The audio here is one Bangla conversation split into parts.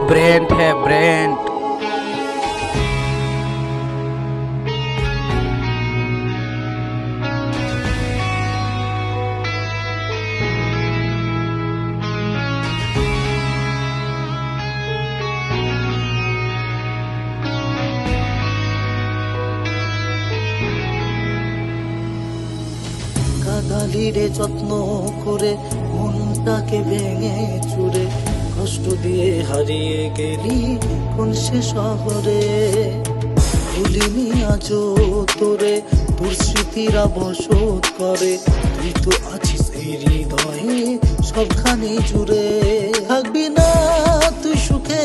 ब्रेंट है ब्रेंट। কাদালিরে যত্ন করে মনটাকে ভেঙে চুরে কষ্ট দিয়ে হারিয়ে গেলি কোন সে শহরে। ভুলিনি আজও তোরে, তোর স্মৃতিরা বসত করে। তুই তো আছিস এই হৃদয়ে সবখানে জুড়ে। থাকবি না তুই সুখে,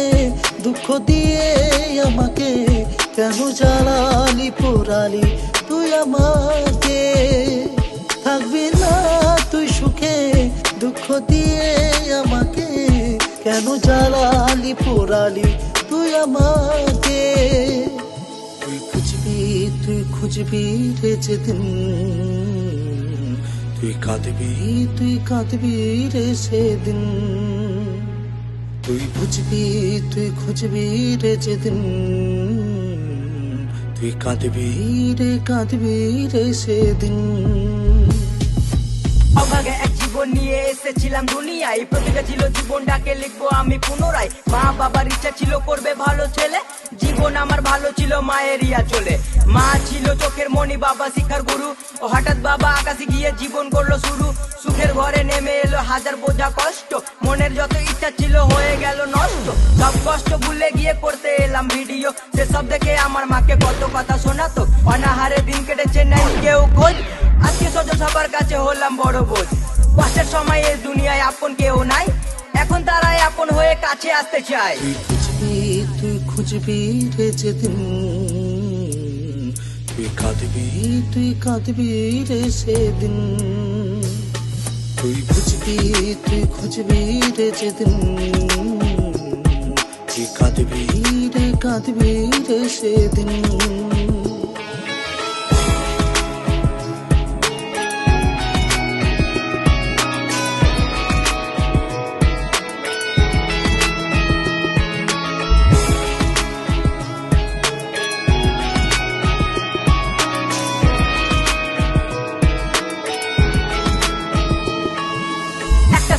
দুঃখ দিয়ে আমাকে কেন জ্বালালি পোড়ালি তুই আমাকে। থাকবি না তুই সুখে, দুঃখ দিয়ে আমাকে কেন জ্বালালি পোড়ালি তুই আমাকে। তুই খুঁজবি রে যেদিন, তুই কাঁদবি রে সেদিন। তুই খুঁজবি রে যেদিন, তুই কাঁদবি রে সেদিন। অভাগে এক জীবন নিয়ে এসেছিলাম দুনিয়ায়, প্রতিটা ছিল জীবনটাকে লিখবো আমি পুনরায়। মা বাবার ইচ্ছা ছিল করবে ভালো ছেলে, জীবন আমার ভালো ছিল মায়ের ইয়া চলে। মা ছিল চোখের মণি, বাবা শিক্ষার গুরু। ও হঠাৎ বাবা আকাশে গিয়ে জীবন করলো শুরু। সুখের ঘরে নেমে এলো হাজার বোঝা কষ্ট, মনের যত ইচ্ছা ছিল হয়ে গেল নষ্ট। সব কষ্ট ভুলে গিয়ে করতে এলাম ভিডিও, সেসব দেখে আমার মাকে কত কথা শোনাতো। অনাহারে দিন কেটেছে নাই কেউ খোঁজ, আজকে স্বজন সবার কাছে হলাম বড় বোঝ। কষ্টের সময় এই দুনিয়ায় আপন কেউ নাই, এখন তারাই আপন হয়ে কাছে আসতে চায়। তুই খুঁজবি রে যেদিন, তুই কাঁদবি রে সেদিন। তুই খুঁজবি রে যেদিন, তুই কাঁদবি রে সেদিন।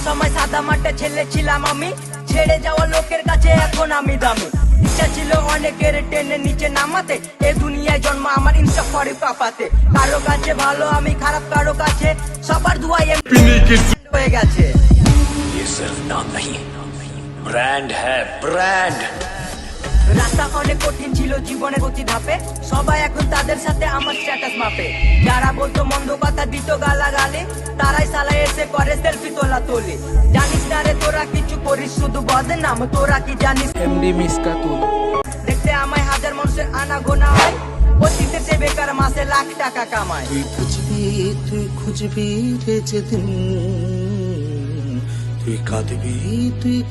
সময় সাদা মাঠে ছেলে ছিলাম আমি, ছেড়ে যাওয়া লোকের কাছে এখন আমি দামি। ইচ্ছা ছিল অনেকের টেনে নিচে নামাতে, এ দুনিয়ায় জন্ম আমার ইনসাফ করে পাপাতে। কারো কাছে ভালো আমি খারাপ, কারো কাছে সবার ধোয়াই হয়ে গেছে। ये सिर्फ नाम नहीं, ब्रांड है ब्रांड। রাস্তা অনেক কঠিন ছিল জীবনের গতি ধাপে, সবাই এখন তাদের সাথে আমার স্ট্যাটাস মাপে। যারা বলতো মন্দ কথা দিত গালাগালি, তারাই সালা এসে করে সেলফি তোলা তোলি। জানিস না রে তোরা কিছু করিস শুধু বদনাম, তোরা কি জানিস एमडी मिस्कातुल। দেখতে আমায় হাজার মানুষের আনা গোনা হয়, অতীতে সে বেকার মাসে লাখ টাকা কামায়। তুই খুঁজবি রে যেদিন, তুই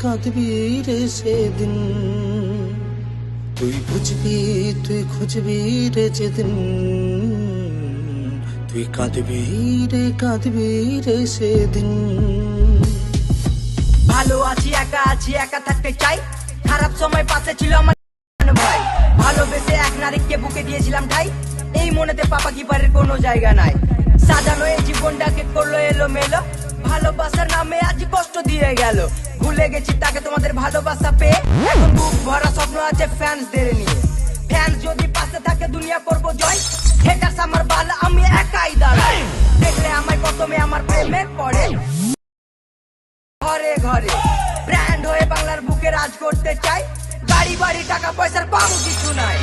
কাঁদবি রে সেদিন। তুই খুঁজবি রে যেদিন, তুই কাঁদবি রে সেদিন। ভালো আছি একা থাকতে চাই, খারাপ সময় পাশে ছিল আমার ভাই। ভালোবেসে এক নারীকে বুকে দিয়েছিলাম ঠাই, এই মনেতে পাপা কিপারের কোনো জায়গা নাই। সাজানো এই জীবনটাকে করলো এলো মেলো, ভালোবাসার নামে আজ কষ্ট দিয়ে গেল। ভুলে গেছি তাকে তোমাদের ভালোবাসা পেয়ে, এখন বুক ভরা স্বপ্ন আছে ফ্যান্সদের নিয়ে। ফ্যান্স যদি পাশে থাকে দুনিয়া করবো জয়, হেটার্স আমার বাল আমি একাই দাঁড়াই। দেখলে আমায় প্রথমে আমার প্রেমে পড়ে, ঘরে ঘরে ব্র্যান্ড হয়ে বাংলার বুকে রাজ করতে চাই। বাড়ি বাড়ি টাকা পয়সার পাবো কিছু নাই।